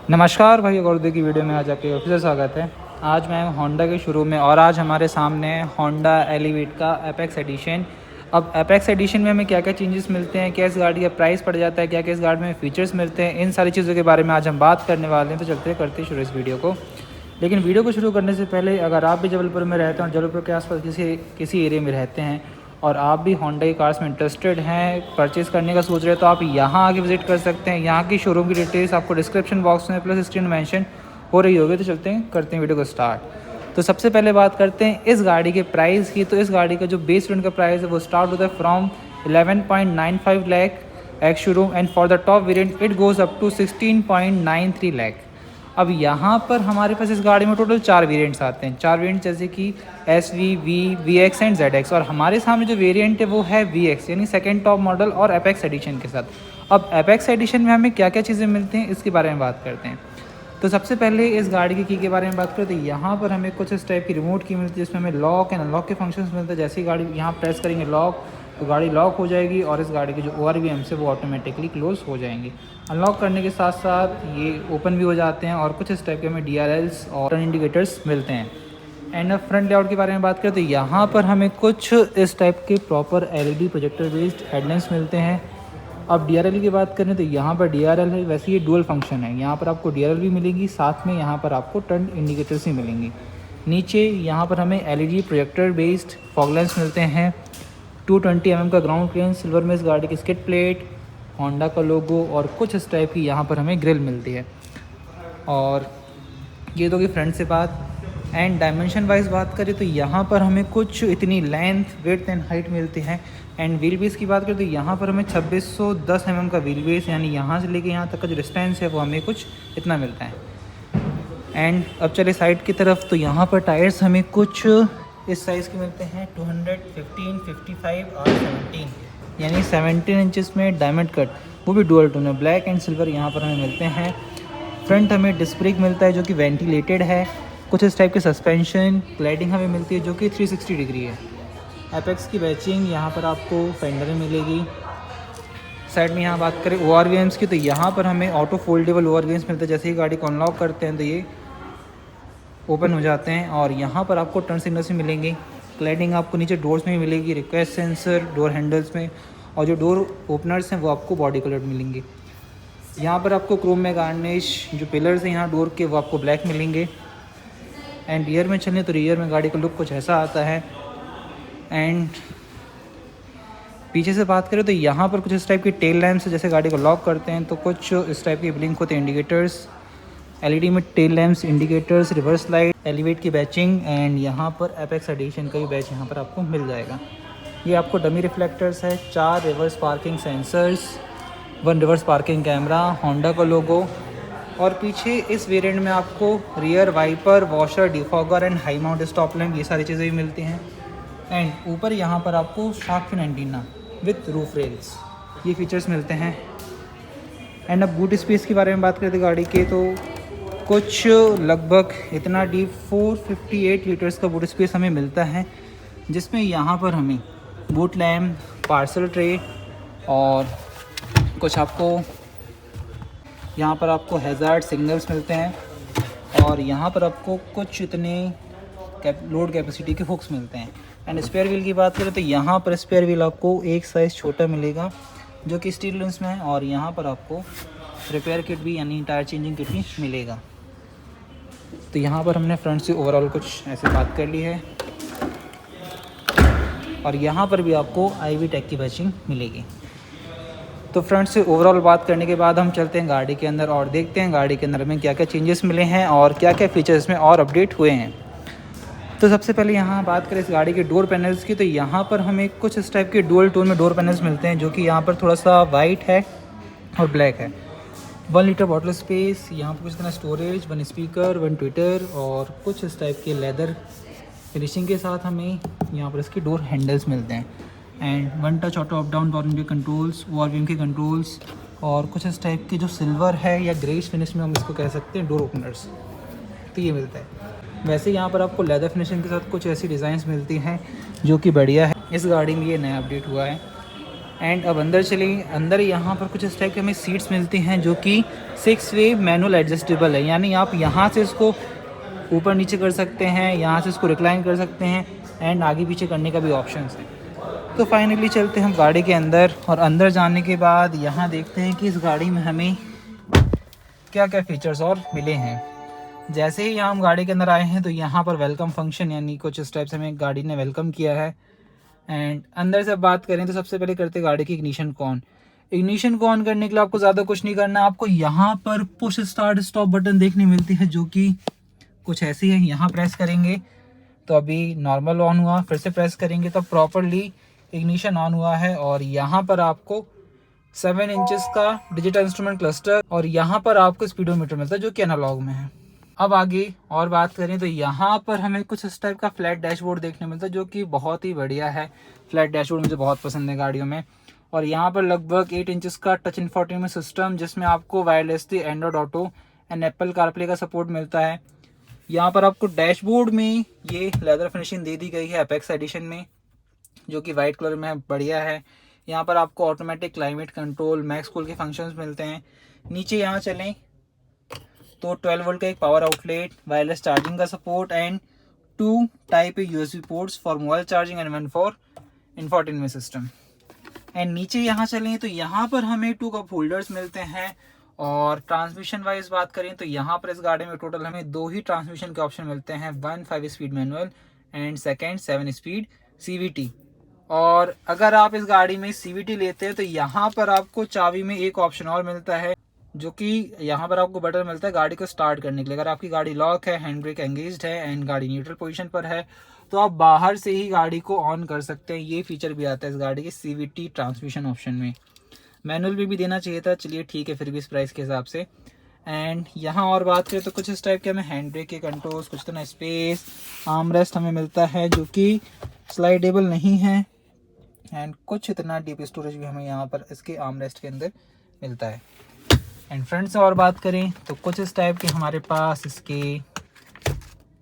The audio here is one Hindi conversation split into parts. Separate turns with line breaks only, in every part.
नमस्कार भाई, गौरव की वीडियो में आज आपके फिर से स्वागत है। आज मैं होंडा के शोरूम में और आज हमारे सामने है होंडा एलिवेट का एपेक्स एडिशन। अब एपेक्स एडिशन में हमें क्या क्या चेंजेस मिलते हैं, क्या इस गाड़ी का प्राइस पड़ जाता है, क्या क्या इस गाड़ी में फीचर्स मिलते हैं, इन सारी चीज़ों के बारे में आज हम बात करने वाले हैं। तो चलते करते शुरू इस वीडियो को। लेकिन वीडियो को शुरू करने से पहले अगर आप भी जबलपुर में रहते हैं और जबलपुर के आसपास किसी एरिया में रहते हैं और आप भी होंडा की कार्स में इंटरेस्टेड हैं, परचेज़ करने का सोच रहे हैं, तो आप यहाँ आके विज़िट कर सकते हैं। यहाँ की शोरूम की डिटेल्स आपको डिस्क्रिप्शन बॉक्स में प्लस स्क्रीन मेंशन हो रही होगी। तो चलते हैं करते हैं वीडियो को स्टार्ट। तो सबसे पहले बात करते हैं इस गाड़ी के प्राइस की। तो इस गाड़ी का जो बेस वेरिएंट का प्राइस है वो स्टार्ट होता है from 11.95 lakh ex showroom and for the top variant it goes up to 16.93 lakh. अब यहाँ पर हमारे पास इस गाड़ी में टोटल 4 वेरिएंट्स आते हैं। 4 वेरिएंट जैसे कि SV, V, VX and ZX। और हमारे सामने जो वेरिएंट है वो है VX यानी सेकंड टॉप मॉडल और एपेक्स एडिशन के साथ। अब एपेक्स एडिशन में हमें क्या क्या चीज़ें मिलती हैं इसके बारे में बात करते हैं। तो सबसे पहले इस गाड़ी की के बारे में बात करें तो यहाँ पर हमें कुछ इस टाइप की रिमोट की मिलती है, जिसमें हमें लॉक एंड अनलॉक के फंक्शंस मिलते हैं। जैसे ही गाड़ी यहाँ प्रेस करेंगे लॉक तो गाड़ी लॉक हो जाएगी और इस गाड़ी के जो ORVM से वो ऑटोमेटिकली क्लोज हो जाएंगे। अनलॉक करने के साथ साथ ये ओपन भी हो जाते हैं और कुछ इस टाइप के हमें DRLs और टर्न इंडिकेटर्स मिलते हैं। एंड अब फ्रंट लेआउट के बारे में बात करें तो यहाँ पर हमें कुछ इस टाइप के proper LED projector based headlights मिलते हैं। अब DRL की बात करें तो यहाँ पर DRL है, वैसे ये डुअल फंक्शन है। यहाँ पर आपको DRL भी मिलेगी, साथ में यहाँ पर आपको टर्न इंडिकेटर्स भी मिलेंगी। नीचे यहाँ पर हमें LED projector based fog lamps मिलते हैं। 220 mm का ग्राउंड क्लियरेंस, सिल्वर में इस गाड़ी की स्किड प्लेट, होंडा का लोगो और कुछ इस टाइप की यहाँ पर हमें ग्रिल मिलती है। और ये तो कि फ्रंट से बात। एंड डायमेंशन वाइज बात करें तो यहाँ पर हमें कुछ इतनी लेंथ, विड्थ एंड हाइट मिलती है। एंड व्हील बेस की बात करें तो यहाँ पर हमें 2610 mm का व्हील बेस यानी यहाँ से लेके यहाँ तक का जो डिस्टेंस है वो हमें कुछ इतना मिलता है। एंड अब चले साइड की तरफ तो यहाँ पर टायर्स हमें कुछ इस साइज़ के मिलते हैं 215, 55 और 17 यानी 17 इंचेस में डायमंड कट, वो भी डुअल टोन है। ब्लैक एंड सिल्वर यहाँ पर हमें मिलते हैं। फ्रंट हमें डिस्क ब्रेक मिलता है जो कि वेंटिलेटेड है। कुछ इस टाइप के सस्पेंशन क्लाइडिंग हमें मिलती है जो कि 360 डिग्री है। एपेक्स की बैचिंग यहाँ पर आपको फेंडर में मिलेगी। साइड में यहाँ बात करें ORVMs की तो यहाँ पर हमें ऑटो फोल्डेबल ORVMs मिलते हैं। जैसे ही गाड़ी को अनलॉक करते हैं तो ये ओपन हो जाते हैं और यहाँ पर आपको टर्न सिग्नल्स भी मिलेंगे। क्लाइडिंग आपको नीचे डोर्स में भी मिलेगी, रिक्वेस्ट सेंसर डोर हैंडल्स में, और जो डोर ओपनर्स हैं वो आपको बॉडी कलर मिलेंगे। यहाँ पर आपको क्रोम में गार्निश जो पिलर्स हैं यहाँ डोर के वो आपको ब्लैक मिलेंगे। एंड रियर में चलें तो रियर में गाड़ी का लुक कुछ ऐसा आता है। एंड पीछे से बात करें तो यहाँ पर कुछ इस टाइप की टेल लैम्प्स, जैसे गाड़ी को लॉक करते हैं तो कुछ इस टाइप के ब्लिंक होते हैं इंडिकेटर्स। LED में tail lamps, indicators, reverse light, elevate की बैचिंग एंड यहाँ पर एपेक्स एडिशन का भी बैच यहाँ पर आपको मिल जाएगा। ये आपको डमी रिफ्लेक्टर्स है, 4 reverse parking sensors, 1 reverse parking camera, Honda का लोगो। और पीछे इस वेरिएंट में आपको rear wiper, washer, defogger and high mount stop lamp, ये सारी चीज़ें भी मिलती हैं। एंड ऊपर यहाँ पर आपको shark fin antenna with roof rails, ये फीचर्स मिलते हैं। एंड अब बूट स्पेस के बारे में बात करते गाड़ी के तो कुछ लगभग इतना डीप 458 लीटर्स का बूट स्पेस हमें मिलता है, जिसमें यहाँ पर हमें बूट लैम्प, पार्सल ट्रे और कुछ आपको यहाँ पर आपको हैज़ार्ड सिग्नल्स मिलते हैं। और यहाँ पर आपको कुछ इतने लोड कैपेसिटी के हुक्स मिलते हैं। एंड स्पेयर व्हील की बात करें तो यहाँ पर स्पेयर व्हील आपको एक साइज़ छोटा मिलेगा जो कि स्टील रिम्स में है। और यहाँ पर आपको रिपेयर किट भी यानी टायर चेंजिंग किट भी मिलेगा। तो यहाँ पर हमने फ्रंट से ओवरऑल कुछ ऐसे बात कर ली है। और यहाँ पर भी आपको IV टेक की बैचिंग मिलेगी। तो फ्रंट से ओवरऑल बात करने के बाद हम चलते हैं गाड़ी के अंदर और देखते हैं गाड़ी के अंदर में क्या क्या चेंजेस मिले हैं और क्या क्या फीचर्स में और अपडेट हुए हैं। तो सबसे पहले यहाँ बात करें इस गाड़ी के डोर पैनल्स की तो यहाँ पर हमें कुछ इस टाइप के डुअल टोन में डोर पैनल्स मिलते हैं जो कि यहाँ पर थोड़ा सा वाइट है और ब्लैक है। 1 लीटर बॉटल स्पेस, यहाँ पर कुछ इतना स्टोरेज, 1 स्पीकर, 1 ट्विटर और कुछ इस टाइप के लेदर फिनिशिंग के साथ हमें यहाँ पर इसके डोर हैंडल्स मिलते हैं। And 1 touch auto up down power window controls, ORVM के कंट्रोल्स और कुछ इस टाइप के जो सिल्वर है या ग्रेस फिनिश में हम इसको कह सकते हैं डोर ओपनर्स, तो ये मिलता है। वैसे यहाँ पर आपको लेदर फिनिशिंग के साथ कुछ ऐसी डिज़ाइंस मिलती हैं जो कि बढ़िया है। इस गाड़ी में ये नया अपडेट हुआ है। एंड अब अंदर चलें। अंदर यहाँ पर कुछ इस टाइप की हमें सीट्स मिलती हैं जो कि 6 वे मैनुअल एडजस्टेबल है, यानी आप यहाँ से इसको ऊपर नीचे कर सकते हैं, यहाँ से इसको रिक्लाइन कर सकते हैं एंड आगे पीछे करने का भी ऑप्शन है। तो फाइनली चलते हैं हम गाड़ी के अंदर, और अंदर जाने के बाद यहाँ देखते हैं कि इस गाड़ी में हमें क्या क्या फ़ीचर्स और मिले हैं। जैसे ही यहाँ हम गाड़ी के अंदर आए हैं तो यहाँ पर वेलकम फंक्शन यानी कुछ इस टाइप से हमें गाड़ी ने वेलकम किया है। एंड अंदर से बात करें तो सबसे पहले करते गाड़ी की इग्निशन ऑन। इग्निशन को ऑन करने के लिए आपको ज़्यादा कुछ नहीं करना, आपको यहाँ पर पुश स्टार्ट स्टॉप बटन देखने मिलती है जो कि कुछ ऐसी है। यहाँ प्रेस करेंगे तो अभी नॉर्मल ऑन हुआ, फिर से प्रेस करेंगे तो प्रॉपरली इग्निशन ऑन हुआ है। और यहाँ पर आपको 7 इंचेस का डिजिटल इंस्ट्रूमेंट क्लस्टर और यहाँ पर आपको स्पीडोमीटर मिलता है जो कि एनालॉग में है। अब आगे और बात करें तो यहाँ पर हमें कुछ इस टाइप का फ्लैट डैशबोर्ड देखने मिलता है जो कि बहुत ही बढ़िया है। फ्लैट डैशबोर्ड मुझे बहुत पसंद है गाड़ियों में। और यहाँ पर लगभग 8 इंचेस का टच इन्फोटेनमेंट सिस्टम जिसमें आपको wirelessly Android auto and Apple CarPlay का सपोर्ट मिलता है। यहाँ पर आपको डैशबोर्ड में ये लेदर फिनिशिंग दे दी गई है एपेक्स एडिशन में, जो कि वाइट कलर में बढ़िया है। यहाँ पर आपको automatic climate control, max cool के फंक्शंस मिलते हैं। नीचे यहाँ चलें तो 12 वोल्ट का एक पावर आउटलेट, वायरलेस चार्जिंग का support and 2 type USB ports for mobile charging and 1 for infotainment system. And नीचे यहाँ चलें तो यहाँ पर हमें 2 कप होल्डर्स मिलते हैं। और ट्रांसमिशन वाइज बात करें तो यहाँ पर इस गाड़ी में टोटल हमें 2 ही ट्रांसमिशन के ऑप्शन मिलते हैं, 1 5 speed manual and second 7 speed CVT। और अगर आप इस गाड़ी में CVT लेते हैं तो यहाँ पर आपको चाबी में एक ऑप्शन और मिलता है जो कि यहाँ पर आपको बटन मिलता है गाड़ी को स्टार्ट करने के लिए। अगर आपकी गाड़ी लॉक है, हैंड ब्रेक एंगेज्ड है एंड गाड़ी न्यूट्रल पोजीशन पर है तो आप बाहर से ही गाड़ी को ऑन कर सकते हैं। ये फीचर भी आता है इस गाड़ी के CVT ट्रांसमिशन ऑप्शन में। मैनुअल भी देना चाहिए था, चलिए ठीक है फिर भी इस प्राइस के हिसाब से। एंड यहाँ और बात करें तो कुछ इस टाइप के हमें हैंड ब्रेक के कंट्रोल्स, कुछ तो ना स्पेस, आर्मरेस्ट हमें मिलता है जो कि स्लाइडेबल नहीं है एंड कुछ इतना डीप स्टोरेज भी हमें यहाँ पर इसके आर्मरेस्ट के अंदर मिलता है। एंड फ्रंट से और बात करें तो कुछ इस टाइप के हमारे पास इसके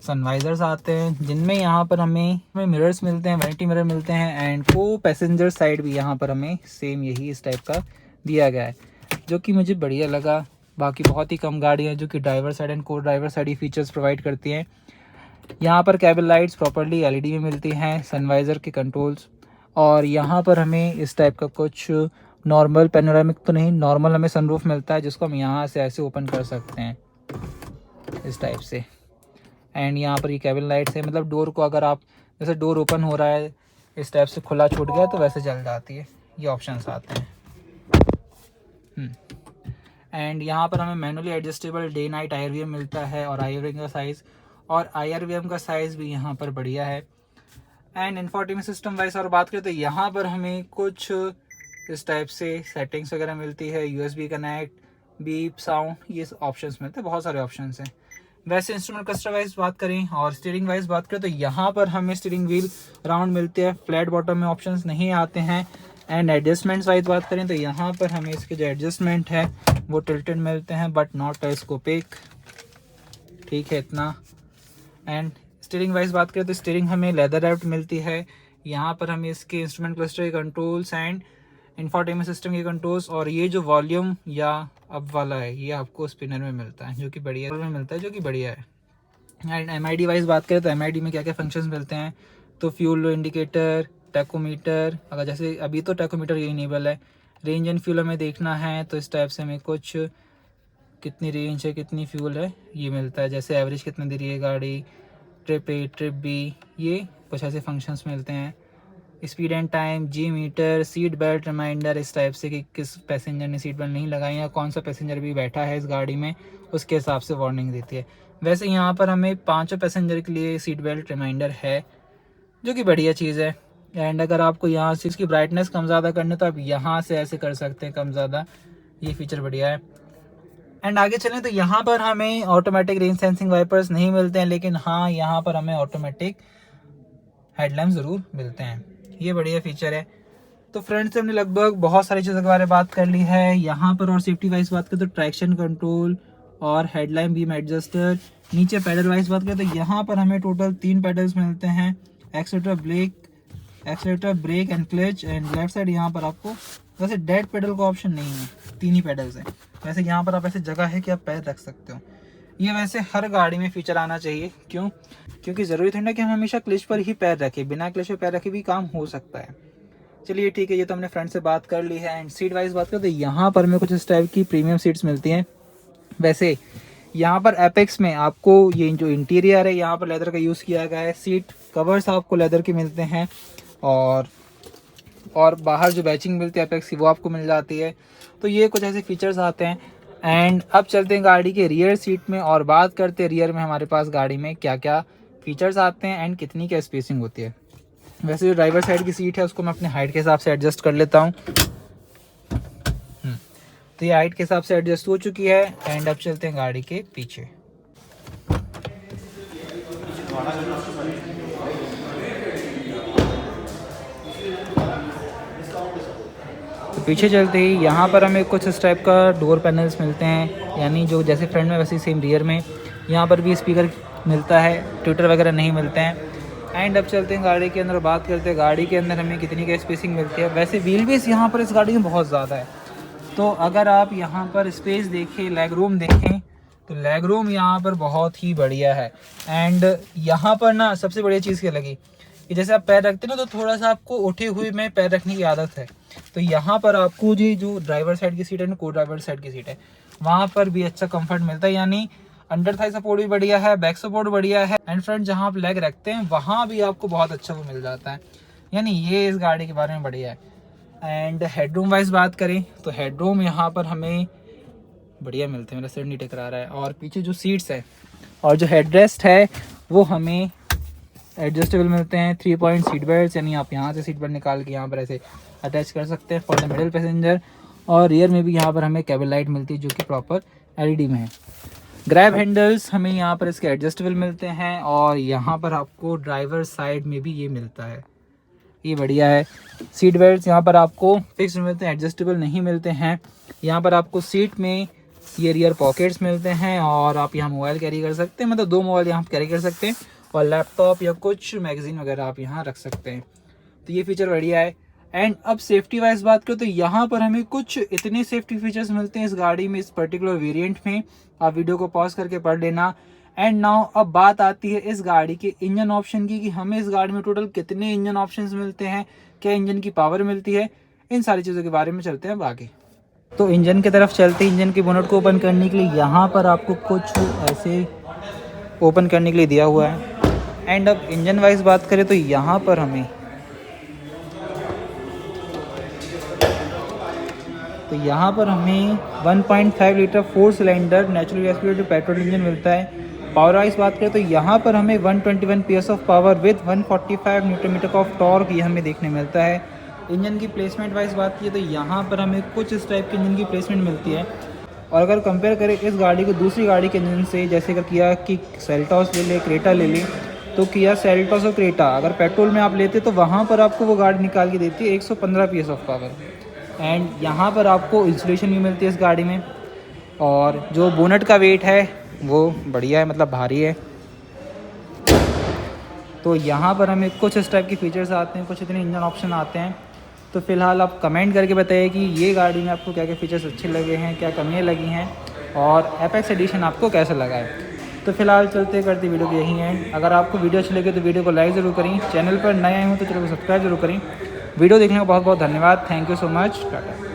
सनवाइजर्स आते हैं जिनमें यहाँ पर हमें मिरर्स मिलते हैं, वैनिटी मिरर मिलते हैं एंड को पैसेंजर साइड भी यहाँ पर हमें सेम यही इस टाइप का दिया गया है जो कि मुझे बढ़िया लगा। बाकी बहुत ही कम गाड़ियाँ जो कि ड्राइवर साइड एंड को ड्राइवर साइड ही फीचर्स प्रोवाइड करती हैं। यहाँ पर कैबिन लाइट्स प्रॉपर्ली LED में मिलती हैं, सनवाइज़र के कंट्रोल्स। और यहाँ पर हमें इस टाइप का कुछ नॉर्मल पैनोरामिक तो नहीं, नॉर्मल हमें सनरूफ मिलता है जिसको हम यहाँ से ऐसे ओपन कर सकते हैं इस टाइप से। एंड यहाँ पर ये कैबिन लाइट्स है, मतलब डोर को अगर आप जैसे डोर ओपन हो रहा है इस टाइप से खुला छूट गया तो वैसे जल जाती है, ये ऑप्शंस आते हैं। एंड यहाँ पर हमें manually adjustable day night IRVM मिलता है और IRVM का साइज़ और IRVM का साइज़ भी यहाँ पर बढ़िया है। एंड इंफोटेनमेंट सिस्टम वाइज और बात करें तो यहाँ पर हमें कुछ इस टाइप से सेटिंग्स वगैरह मिलती है, USB कनेक्ट, बीप, साउंड, ये ऑप्शंस मिलते हैं, बहुत सारे ऑप्शंस हैं। वैसे इंस्ट्रूमेंट क्लस्टर वाइज बात करें और स्टीयरिंग वाइज बात करें तो यहाँ पर हमें स्टीयरिंग व्हील राउंड मिलते हैं, फ्लैट बॉटम में ऑप्शंस नहीं आते हैं। एंड एडजस्टमेंट्स वाइज बात करें तो यहाँ पर हमें इसके जो एडजस्टमेंट है वो टिल्टेड मिलते हैं बट नॉट टेलीस्कोपिक, ठीक है इतना। एंड स्टीयरिंग वाइज बात करें तो स्टीयरिंग हमें लेदर रैप्ड मिलती है। यहाँ पर हमें इसके इंस्ट्रूमेंट क्लस्टर के कंट्रोल्स एंड इंफोटेनमेंट सिस्टम के कंट्रोल्स और ये जो वॉल्यूम या अप वाला है ये आपको स्पिनर में मिलता है जो कि बढ़िया है। एंड MID वाइज बात करें तो MID में क्या क्या फंक्शंस मिलते हैं तो फ्यूल इंडिकेटर, टैकोमीटर, अगर जैसे अभी तो टैकोमीटर ये इनेबल है। रेंज एंड फ्यूल हमें देखना है तो इस टाइप से हमें कुछ कितनी रेंज है, कितनी फ्यूल है ये मिलता है, जैसे एवरेज कितना दे रही है गाड़ी, ट्रिप A, ट्रिप B, ये कुछ ऐसे फंक्शंस मिलते हैं। Speed and time, G meter, seat belt reminder, इस टाइप से कि किस पैसेंजर ने सीट बेल्ट नहीं लगाई या कौन सा पैसेंजर भी बैठा है इस गाड़ी में उसके हिसाब से वार्निंग देती है। वैसे यहाँ पर हमें 5 पैसेंजर के लिए सीट बेल्ट रिमाइंडर है जो कि बढ़िया चीज़ है। एंड अगर आपको यहाँ से इसकी ब्राइटनेस कम ज़्यादा करनी तो आप यहाँ से ऐसे कर सकते हैं कम ज़्यादा, ये फीचर बढ़िया है। एंड आगे चलें तो यहाँ पर हमें ऑटोमेटिक रेंज सेंसिंग वाइपर्स नहीं मिलते हैं, लेकिन हाँ यहाँ पर हमें ऑटोमेटिक हेडलैम्प ज़रूर मिलते हैं, ये बढ़िया फीचर है। तो फ्रेंड्स हमने लगभग बहुत सारी चीज़ों के बारे में बात कर ली है यहाँ पर। और सेफ्टी वाइज बात करें तो ट्रैक्शन कंट्रोल और हेडलाइट बीम एडजस्टर। नीचे पैडल वाइज बात करें तो यहाँ पर हमें टोटल 3 पैडल्स मिलते हैं, accelerator, brake accelerator, brake and clutch. And left side यहाँ पर आपको वैसे डेड पेडल का ऑप्शन नहीं है, 3 ही पेडल्स हैं। वैसे यहाँ पर आप ऐसे जगह है कि आप पैर रख सकते हो। ये वैसे हर गाड़ी में फीचर आना चाहिए, क्यों? क्योंकि ज़रूरी थोड़ी ना कि हम हमेशा क्लच पर ही पैर रखें, बिना क्लच पर पैर रखे भी काम हो सकता है। चलिए ठीक है, ये तो हमने फ्रेंड से बात कर ली है। एंड सीट वाइज बात करें तो यहाँ पर हमें कुछ इस टाइप की प्रीमियम सीट्स मिलती हैं। वैसे यहाँ पर एपेक्स में आपको ये जो इंटीरियर है यहाँ पर लेदर का यूज़ किया गया है। सीट कवर्स आपको लेदर के मिलते हैं और बाहर जो बैचिंग मिलती है एपेक्स की वो आपको मिल जाती है। तो ये कुछ ऐसे फीचर्स आते हैं। एंड अब चलते हैं गाड़ी के रियर सीट में और बात करते हैं रियर में हमारे पास गाड़ी में क्या क्या फीचर्स आते हैं एंड कितनी क्या स्पेसिंग होती है। वैसे जो ड्राइवर साइड की सीट है उसको मैं अपने हाइट के हिसाब से एडजस्ट कर लेता हूँ। तो ये हाइट के हिसाब से एडजस्ट हो चुकी है। एंड अब चलते हैं गाड़ी के पीछे। तो पीछे चलते ही यहाँ पर हमें कुछ इस टाइप का डोर पैनल्स मिलते हैं, यानी जो जैसे फ्रंट में वैसे सेम रियर में। यहाँ पर भी स्पीकर मिलता है, ट्विटर वगैरह नहीं मिलते हैं। एंड अब चलते हैं गाड़ी के अंदर, बात करते हैं गाड़ी के अंदर हमें कितनी का स्पेसिंग मिलती है। वैसे व्हील बेस यहाँ पर इस गाड़ी में बहुत ज़्यादा है। तो अगर आप यहाँ पर स्पेस देखें, लेग रूम देखें, तो लेग रूम यहाँ पर बहुत ही बढ़िया है। एंड यहाँ पर ना सबसे बढ़िया चीज़ क्या लगी कि जैसे आप पैर रखते हैं ना तो थोड़ा सा आपको उठे हुए में पैर रखने की आदत है। तो यहाँ पर आपको जो ड्राइवर साइड की सीट है ना, को ड्राइवर साइड की सीट है, वहाँ पर भी अच्छा कंफर्ट मिलता है। यानी अंडर थाई सपोर्ट भी बढ़िया है, बैक सपोर्ट बढ़िया है। एंड फ्रंट जहाँ आप लेग रखते हैं वहाँ भी आपको बहुत अच्छा वो मिल जाता है। यानी ये इस गाड़ी के बारे में बढ़िया है। एंड हेडरूम वाइज बात करें तो हेडरूम यहाँ पर हमें बढ़िया मिलते हैं, मेरा सिर नहीं टकरा रहा है। और पीछे जो सीट्स है और जो हेडरेस्ट है वो हमें एडजस्टेबल मिलते हैं। 3 पॉइंट सीट बेल्ट, यानी आप यहाँ से सीट बेल्ट निकाल के यहाँ पर ऐसे अटैच कर सकते हैं फॉर द मिडिल पैसेंजर। और रियर में भी यहाँ पर हमें केबल लाइट मिलती है जो कि प्रॉपर LED में है। ग्रैब हैंडल्स हमें यहाँ पर इसके एडजस्टेबल मिलते हैं और यहाँ पर आपको ड्राइवर साइड में भी ये मिलता है, ये बढ़िया है। सीट बेल्ट यहाँ पर आपको फिक्स मिलते हैं, एडजस्टेबल नहीं मिलते हैं। यहाँ पर आपको सीट में ये रियर पॉकेट्स मिलते हैं और आप यहाँ मोबाइल कैरी कर सकते हैं, मतलब 2 मोबाइल यहाँ कैरी कर सकते हैं और लैपटॉप या कुछ मैगजीन वगैरह आप यहाँ रख सकते हैं। तो ये फीचर बढ़िया है। एंड अब सेफ्टी वाइज बात करें तो यहाँ पर हमें कुछ इतने सेफ्टी फीचर्स मिलते हैं इस गाड़ी में, इस पर्टिकुलर वेरिएंट में। आप वीडियो को पॉज करके पढ़ लेना। एंड नाउ अब बात आती है इस गाड़ी के इंजन ऑप्शन की कि हमें इस गाड़ी में टोटल कितने इंजन ऑप्शंस मिलते हैं, क्या इंजन की पावर मिलती है, इन सारी चीज़ों के बारे में चलते हैं अब आगे। तो इंजन की तरफ चलते हैं। इंजन के बोनट को ओपन करने के लिए यहाँ पर आपको कुछ ऐसे ओपन करने के लिए दिया हुआ है। एंड अब इंजन वाइज बात करें तो यहाँ पर हमें 1.5 litre 4 cylinder natural aspirated petrol engine मिलता है। पावर वाइज बात करें तो यहाँ पर हमें 121 PS of power with 145 newton meter of torque ये हमें देखने मिलता है। इंजन की प्लेसमेंट वाइज बात की तो यहाँ पर हमें कुछ इस टाइप की इंजन की प्लेसमेंट मिलती है। और अगर कंपेयर करें इस गाड़ी को दूसरी गाड़ी के इंजन से, जैसे अगर किया कि सेल्टॉस ले ले, क्रेटा ले लें, तो किया सेल्टॉस और क्रेटा अगर पेट्रोल में आप लेते तो वहाँ पर आपको वो गाड़ी निकाल के देती है 115 PS ऑफ पावर। एंड यहाँ पर आपको इंसुलेशन भी मिलती है इस गाड़ी में। और जो बोनट का वेट है वो बढ़िया है, मतलब भारी है। तो यहाँ पर हमें कुछ इस टाइप के फीचर्स आते हैं, कुछ इतने इंजन ऑप्शन आते हैं। तो फिलहाल आप कमेंट करके बताइए कि ये गाड़ी में आपको क्या क्या फीचर्स अच्छे लगे हैं, क्या कमियाँ लगी हैं और एपेक्स एडिशन आपको कैसा लगा है। तो फिलहाल चलते करते वीडियो की यही है। अगर आपको वीडियो अच्छी लगे तो वीडियो को लाइक ज़रूर करें, चैनल पर नए आए हों तो चैनल को सब्सक्राइब जरूर करें। वीडियो देखने का बहुत बहुत धन्यवाद। Thank you so much. Tata.